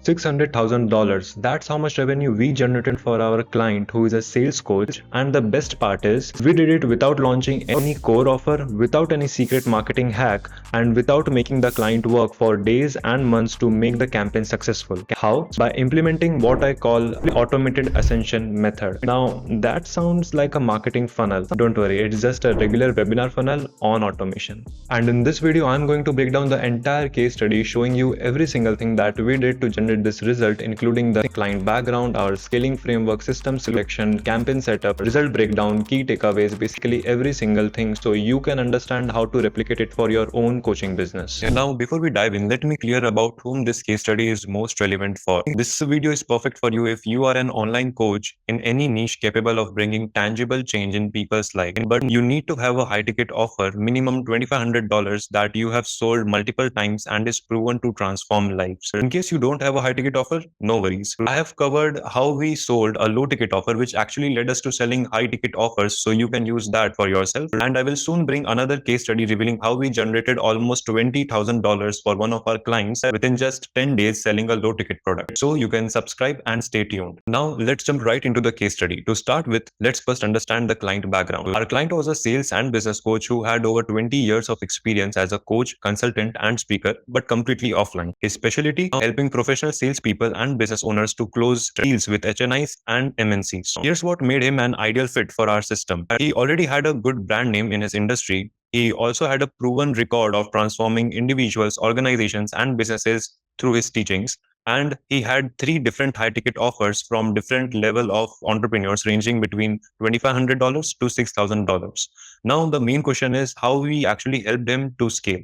$600,000. That's how much revenue we generated for our client who is a sales coach. And the best part is we did it without launching any core offer, without any secret marketing hack, and without making the client work for days and months to make the campaign successful. How? By implementing what I call automated ascension method. Now that sounds like a marketing funnel. Don't worry, it's just a regular webinar funnel on automation. And in this video, I'm going to break down the entire case study, showing you every single thing that we did to generate this result, including the client background, our scaling framework, system selection, campaign setup, result breakdown, key takeaways, basically every single thing, so you can understand how to replicate it for your own coaching business. Now, before we dive in, let me clear about whom this case study is most relevant for. This video is perfect for you if you are an online coach in any niche capable of bringing tangible change in people's life, but you need to have a high ticket offer, minimum $2,500, that you have sold multiple times and is proven to transform lives. In case you don't have a high ticket offer, no worries. I have covered how we sold a low ticket offer, which actually led us to selling high ticket offers, so you can use that for yourself. And I will soon bring another case study revealing how we generated almost $20,000 for one of our clients within just 10 days selling a low ticket product. So you can subscribe and stay tuned. Now let's jump right into the case study. To start with, let's first understand the client background. Our client was a sales and business coach who had over 20 years of experience as a coach, consultant, and speaker, but completely offline. His specialty, helping professional salespeople and business owners to close deals with HNIs and MNCs. Here's what made him an ideal fit for our system. He already had a good brand name in his industry. He also had a proven record of transforming individuals, organizations, and businesses through his teachings. And he had 3 different high ticket offers from different level of entrepreneurs ranging between $2,500 to $6,000. Now, the main question is how we actually helped him to scale.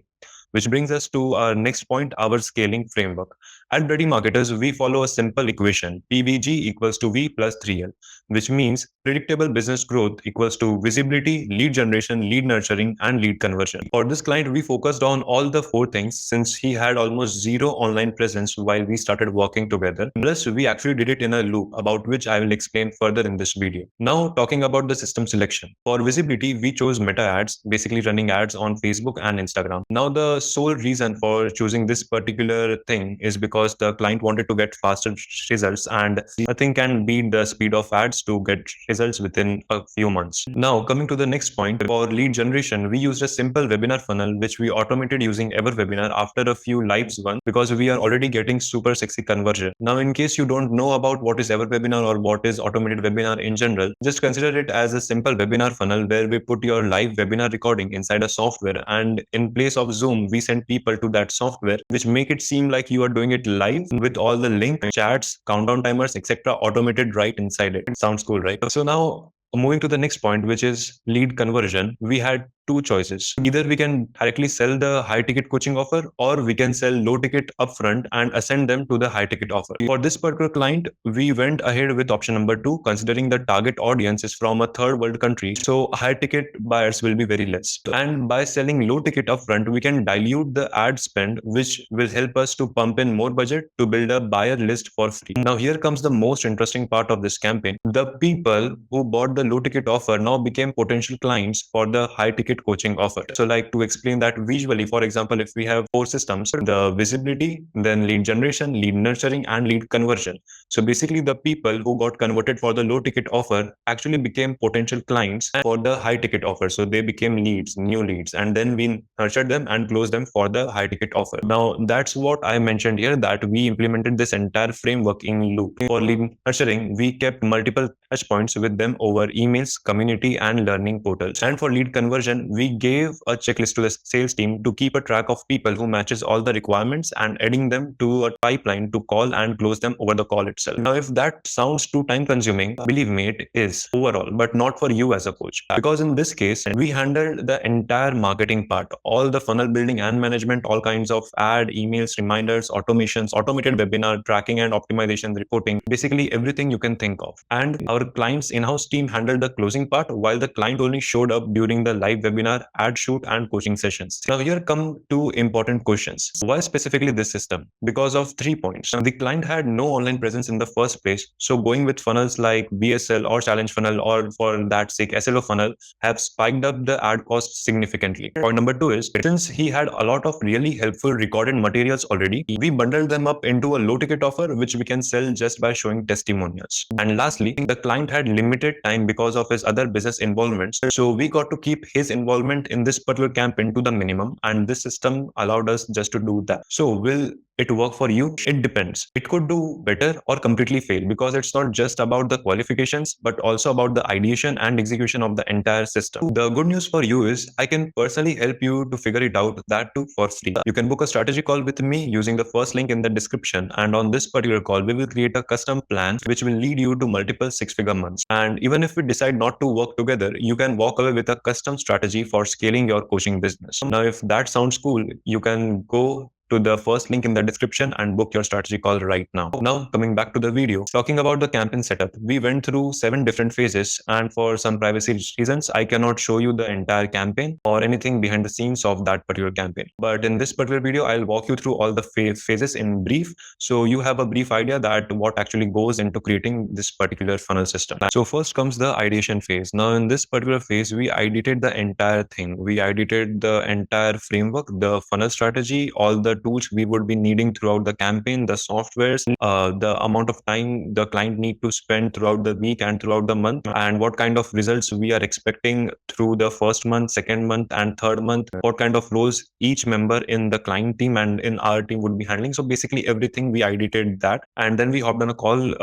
Which brings us to our next point, our scaling framework. At Ready Marketers, we follow a simple equation, PBG equals to V plus 3L, which means predictable business growth equals to visibility, lead generation, lead nurturing, and lead conversion. For this client, we focused on all the 4 things since he had almost zero online presence while we started working together. Plus, we actually did it in a loop, about which I will explain further in this video. Now, talking about the system selection. For visibility, we chose meta ads, basically running ads on Facebook and Instagram. Now, the sole reason for choosing this particular thing is because the client wanted to get faster results, and nothing can beat the speed of ads to get results within a few months. Now, coming to the next point, for lead generation, we used a simple webinar funnel which we automated using EverWebinar after a few lives run, because we are already getting super sexy conversion. Now, in case you don't know about what is EverWebinar or what is automated webinar in general, just consider it as a simple webinar funnel where we put your live webinar recording inside a software, and in place of Zoom, we send people to that software, which make it seem like you are doing it live with all the link, chats, countdown timers, etc. automated right inside it. Sounds cool, right? So now, moving to the next point, which is lead conversion, we had 2 choices. Either we can directly sell the high ticket coaching offer, or we can sell low ticket upfront and ascend them to the high ticket offer. For this particular client, we went ahead with option number 2, considering the target audience is from a third world country, so high ticket buyers will be very less. And by selling low ticket upfront, we can dilute the ad spend, which will help us to pump in more budget to build a buyer list for free. Now, here comes the most interesting part of this campaign. The people who bought the low ticket offer now became potential clients for the high ticket coaching offer. So, like, to explain that visually, for example, if we have 4 systems, the visibility, then lead generation, lead nurturing, and lead conversion. So basically, the people who got converted for the low ticket offer actually became potential clients for the high ticket offer. So they became leads, new leads, and then we nurtured them and closed them for the high ticket offer. Now, that's what I mentioned here, that we implemented this entire framework in loop. For lead nurturing, we kept multiple touch points with them over emails, community, and learning portals. And for lead conversion, we gave a checklist to the sales team to keep a track of people who matches all the requirements and adding them to a pipeline to call and close them over the call itself. Now, if that sounds too time consuming, believe me, it is overall, but not for you as a coach. Because in this case, we handled the entire marketing part, all the funnel building and management, all kinds of ad, emails, reminders, automations, automated webinar tracking and optimization reporting, basically everything you can think of. And our client's in-house team handled the closing part, while the client only showed up during the live webinar webinar, ad shoot, and coaching sessions. Now here come two important questions. Why specifically this system? Because of 3 points. Now, the client had no online presence in the first place, so going with funnels like BSL or challenge funnel, or for that sake SLO funnel, have spiked up the ad cost significantly. Point number two is, since he had a lot of really helpful recorded materials already, we bundled them up into a low ticket offer which we can sell just by showing testimonials. And lastly, the client had limited time because of his other business involvements, so we got to keep his involvement in this particular campaign to the minimum, and this system allowed us just to do that. So will it work for you? It depends. It could do better or completely fail, because it's not just about the qualifications but also about the ideation and execution of the entire system. The good news for you is I can personally help you to figure it out, that too for free. You can book a strategy call with me using the first link in the description, and on this particular call we will create a custom plan which will lead you to multiple six-figure months. And even if we decide not to work together, you can walk away with a custom strategy for scaling your coaching business. Now if that sounds cool, you can go to the first link in the description and book your strategy call right now. Now, coming back to the video, talking about the campaign setup, we went through 7 different phases, and for some privacy reasons, I cannot show you the entire campaign or anything behind the scenes of that particular campaign. But in this particular video, I'll walk you through all the phases in brief, so you have a brief idea that what actually goes into creating this particular funnel system. So first comes the ideation phase. Now, in this particular phase, we ideated the entire thing. We ideated the entire framework, the funnel strategy, all the tools we would be needing throughout the campaign, the softwares, the amount of time the client need to spend throughout the week and throughout the month, and what kind of results we are expecting through the first month, second month, and third month, what kind of roles each member in the client team and in our team would be handling. So basically everything we ideated that, and then we hopped on a call,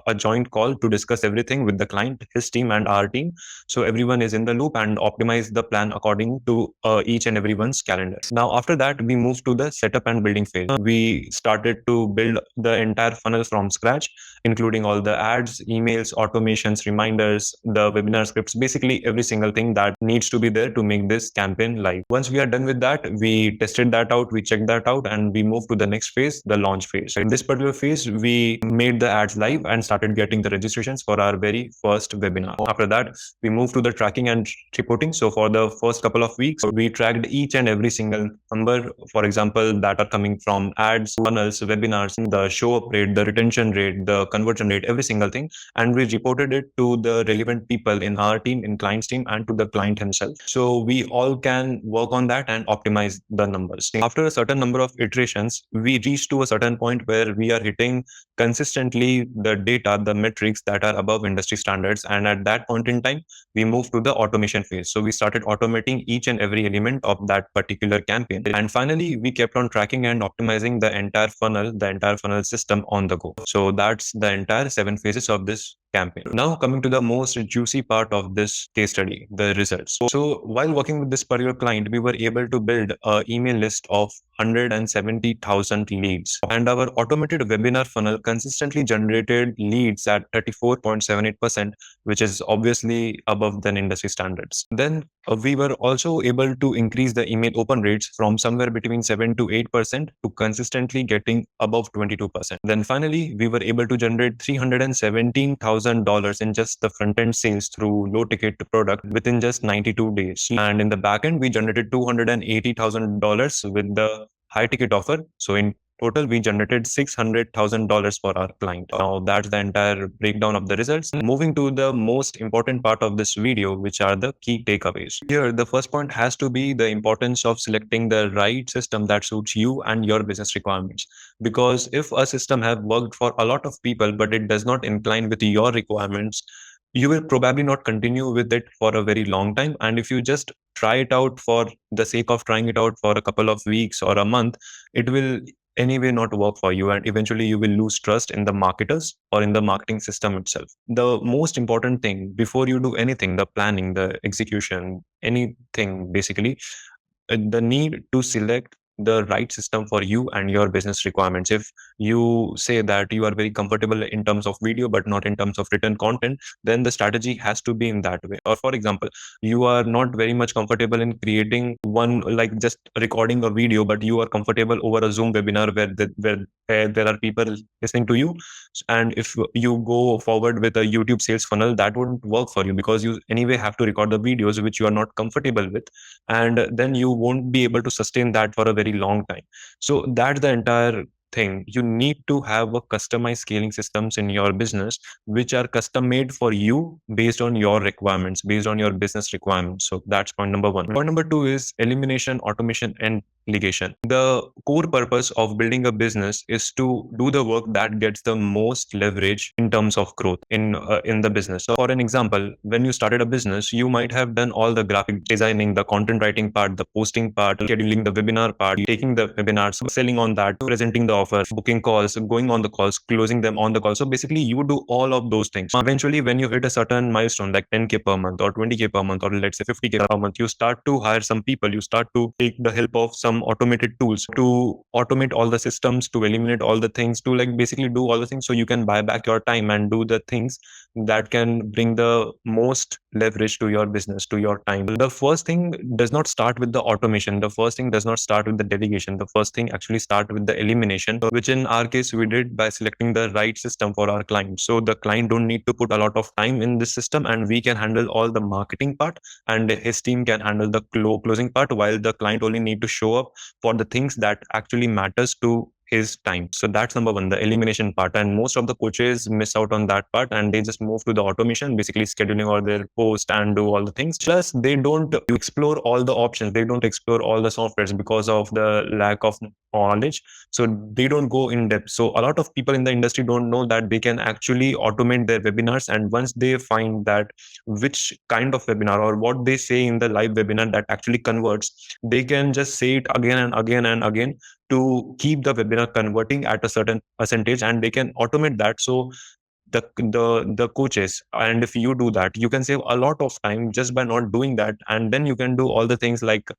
a joint call to discuss everything with the client, his team, and our team, so everyone is in the loop, and optimize the plan according to each and everyone's calendar. Now after that, we move to the setup and building phase. We started to build the entire funnel from scratch, including all the ads, emails, automations, reminders, the webinar scripts, basically every single thing that needs to be there to make this campaign live. Once we are done with that, we tested that out, we checked that out, and we moved to the next phase, the launch phase. In this particular phase, we made the ads live and started getting the registrations for our very first webinar. After that, we moved to the tracking and reporting. So for the first couple of weeks, we tracked each and every single number, for example, that are coming from ads, funnels, webinars, the show up rate, the retention rate, the conversion rate, every single thing, and we reported it to the relevant people in our team, in client's team, and to the client himself, so we all can work on that and optimize the numbers. After a certain number of iterations, we reach to a certain point where we are hitting consistently the data, the metrics that are above industry standards, and at that point in time, we move to the automation phase. So we started automating each and every element of that particular campaign, and finally we kept on tracking and optimizing the entire funnel system on the go. So that's the entire 7 phases of this campaign. Now coming to the most juicy part of this case study, the results. So while working with this particular client, we were able to build an email list of 170,000 leads, and our automated webinar funnel consistently generated leads at 34.78%, which is obviously above than industry standards. Then we were also able to increase the email open rates from somewhere between 7 to 8% to consistently getting above 22%. Then finally, we were able to generate $317,000 in just the front-end sales through low-ticket product within just 92 days. And in the back-end, we generated $280,000 with the high-ticket offer. So in total, we generated $600,000 for our client. Now, that's the entire breakdown of the results. Moving to the most important part of this video, which are the key takeaways. Here, the first point has to be the importance of selecting the right system that suits you and your business requirements. Because if a system have worked for a lot of people, but it does not incline with your requirements, you will probably not continue with it for a very long time. And if you just try it out for the sake of trying it out for a couple of weeks or a month, it will anyway not work for you, and eventually you will lose trust in the marketers or in the marketing system itself. The most important thing before you do anything, the planning, the execution, anything basically, the need to select the right system for you and your business requirements. If you say that you are very comfortable in terms of video but not in terms of written content, then the strategy has to be in that way. Or for example, you are not very much comfortable in creating one, like just recording a video, but you are comfortable over a Zoom webinar where there are people listening to you. And if you go forward with a YouTube sales funnel, that wouldn't work for you because you anyway have to record the videos which you are not comfortable with, and then you won't be able to sustain that for a very long time. So that's the entire thing. You need to have a customized scaling systems in your business which are custom made for you based on your requirements, based on your business requirements. So that's point number one. Point number two is elimination, automation, and delegation. The core purpose of building a business is to do the work that gets the most leverage in terms of growth in the business. So for an example, when you started a business, you might have done all the graphic designing, the content writing part, the posting part, scheduling the webinar part, taking the webinars, selling on that, presenting the offer, booking calls, going on the calls, closing them on the call. So basically, you do all of those things. Eventually, when you hit a certain milestone like 10K per month or 20K per month, or let's say 50K per month, you start to hire some people. You start to take the help of some automated tools to automate all the systems, to eliminate all the things, to like basically do all the things so you can buy back your time and do the things that can bring the most leverage to your business, to your time. The first thing does not start with the automation. The first thing does not start with the delegation. The first thing actually start with the elimination, which in our case we did by selecting the right system for our client. So the client don't need to put a lot of time in this system, and we can handle all the marketing part, and his team can handle the closing part, while the client only need to show up for the things that actually matters to his time. So that's number one, the elimination part. And most of the coaches miss out on that part and they just move to the automation, basically scheduling all their post and do all the things. Plus, they don't explore all the options. They don't explore all the softwares because of the lack of knowledge. So they don't go in depth. So a lot of people in the industry don't know that they can actually automate their webinars. And once they find that which kind of webinar or what they say in the live webinar that actually converts, they can just say it again and again and again to keep the webinar converting at a certain percentage, and they can automate that. So the coaches, and if you do that, you can save a lot of time just by not doing that. And then you can do all the things like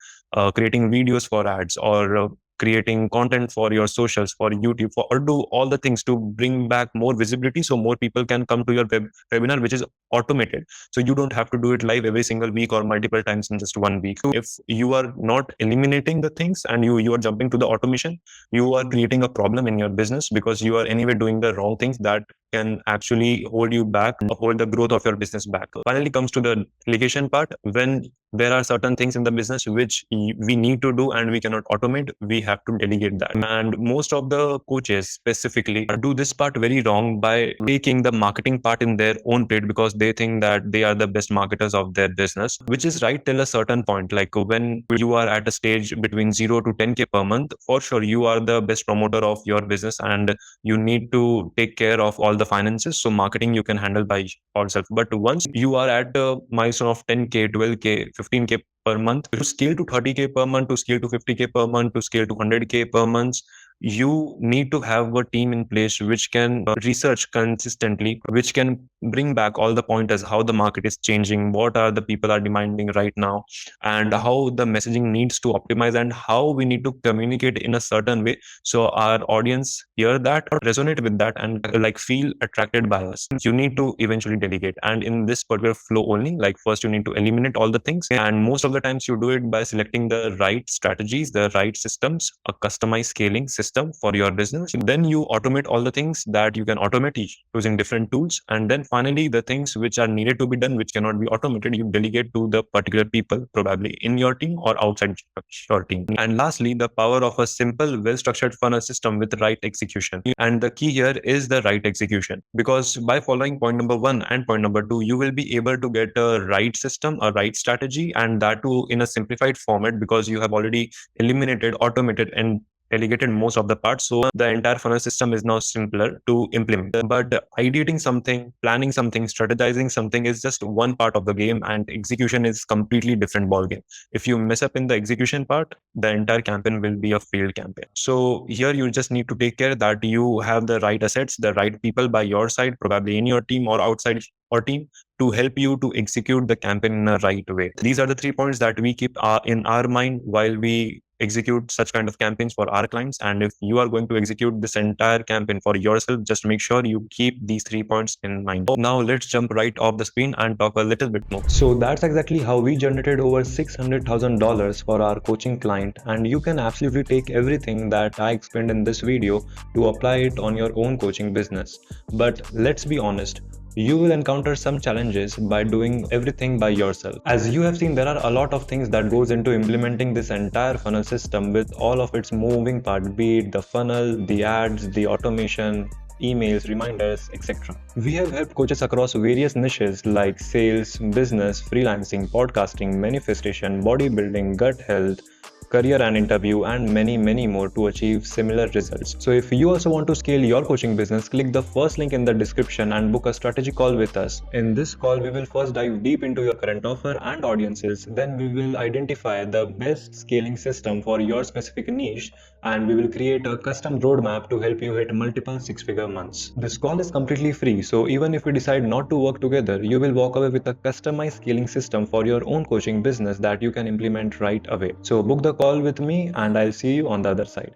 creating videos for ads, or creating content for your socials, for YouTube, or do all the things to bring back more visibility so more people can come to your webinar, which is automated. So you don't have to do it live every single week or multiple times in just 1 week. So if you are not eliminating the things and you are jumping to the automation, you are creating a problem in your business because you are anyway doing the wrong things that can actually hold you back, hold the growth of your business back. Finally comes to the delegation part. When there are certain things in the business which we need to do and we cannot automate, we have to delegate that. And most of the coaches specifically do this part very wrong by taking the marketing part in their own plate because they think that they are the best marketers of their business, which is right till a certain point. Like when you are at a stage between 0 to 10K per month, for sure you are the best promoter of your business and you need to take care of all the finances. So marketing you can handle by yourself. But once you are at a milestone of 10K, 12K, 15K per month, to scale to 30K per month, to scale to 50K per month, to scale to 100K per month, you need to have a team in place which can research consistently, which can bring back all the pointers, how the market is changing, what are the people are demanding right now, and how the messaging needs to optimize, and how we need to communicate in a certain way so our audience hear that or resonate with that and like feel attracted by us. You need to eventually delegate, and in this particular flow only, like first you need to eliminate all the things, and most of the times you do it by selecting the right strategies, the right systems, a customized scaling system for your business. Then you automate all the things that you can automate using different tools, and then finally the things which are needed to be done which cannot be automated, you delegate to the particular people probably in your team or outside your team. And lastly, the power of a simple, well-structured funnel system with right execution. And the key here is the right execution, because by following point number 1 and point number 2, you will be able to get a right system, a right strategy, and that too in a simplified format because you have already eliminated, automated, and delegated most of the parts. So the entire funnel system is now simpler to implement. But ideating something, planning something, strategizing something is just one part of the game, and execution is completely different ballgame. If you mess up in the execution part, the entire campaign will be a failed campaign. So here you just need to take care that you have the right assets, the right people by your side, probably in your team or outside your team, to help you to execute the campaign in a right way. These are the 3 points that we keep in our mind while we execute such kind of campaigns for our clients. And if you are going to execute this entire campaign for yourself, just make sure you keep these 3 points in mind. Now let's jump right off the screen and talk a little bit more. So that's exactly how we generated over $600,000 for our coaching client, and you can absolutely take everything that I explained in this video to apply it on your own coaching business. But let's be honest, you will encounter some challenges by doing everything by yourself. As you have seen, there are a lot of things that goes into implementing this entire funnel system with all of its moving parts, be it the funnel, the ads, the automation, emails, reminders, etc. We have helped coaches across various niches like sales, business, freelancing, podcasting, manifestation, bodybuilding, gut health, career and interview, and many more to achieve similar results. So if you also want to scale your coaching business, click the first link in the description and book a strategy call with us. In this call, we will first dive deep into your current offer and audiences. Then we will identify the best scaling system for your specific niche, and we will create a custom roadmap to help you hit multiple six-figure months. This call is completely free, so even if we decide not to work together, you will walk away with a customized scaling system for your own coaching business that you can implement right away. So book the call with me and I'll see you on the other side.